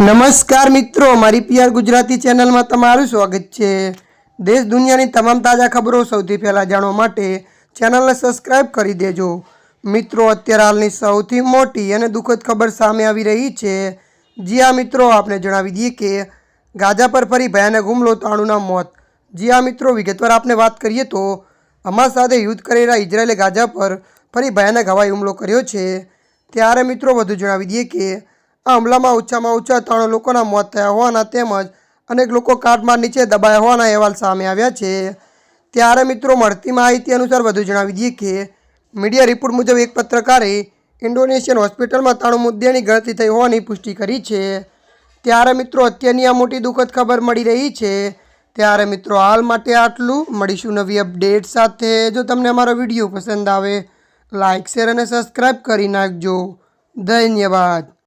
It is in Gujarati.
નમસ્કાર મિત્રો, મારી પીઆર ગુજરાતી ચેનલમાં તમારું સ્વાગત છે। દેશ દુનિયાની તમામ તાજા ખબરો સૌથી પહેલાં જાણવા માટે ચેનલને સબસ્ક્રાઇબ કરી દેજો। મિત્રો, અત્યારે હાલની સૌથી મોટી અને દુઃખદ ખબર સામે આવી રહી છે। જી હા મિત્રો, આપને જણાવી દઈએ કે ગાઝા પર ફરી ભયાનક હુમલો, 93ના મોત। જી હા મિત્રો, વિગતવાર આપણે વાત કરીએ તો હમાસ સાથે યુદ્ધ કરી રહેલા ઇઝરાયેલે ગાઝા પર ફરી ભયાનક હવાઈ હુમલો કર્યો છે। ત્યારે મિત્રો વધુ જણાવી દઈએ કે આ હુમલામાં ઓછામાં ઓછા 3 લોકોના મોત થયા હોવાના તેમજ અનેક લોકો કાટમાળ નીચે દબાયા હોવાના અહેવાલ સામે આવ્યા છે। ત્યારે મિત્રો મળતી માહિતી અનુસાર વધુ જણાવી દઈએ કે મીડિયા રિપોર્ટ મુજબ એક પત્રકારે ઇન્ડોનેશિયન હોસ્પિટલમાં 3 મૃતદેહની ગણતરી થઈ હોવાની પુષ્ટિ કરી છે। ત્યારે મિત્રો અત્યારની આ મોટી દુઃખદ ખબર મળી રહી છે। ત્યારે મિત્રો હાલ માટે આટલું, મળીશું નવી અપડેટ સાથે। જો તમને અમારો વિડીયો પસંદ આવે લાઇક, શેર અને સબસ્ક્રાઈબ કરી નાખજો। ધન્યવાદ।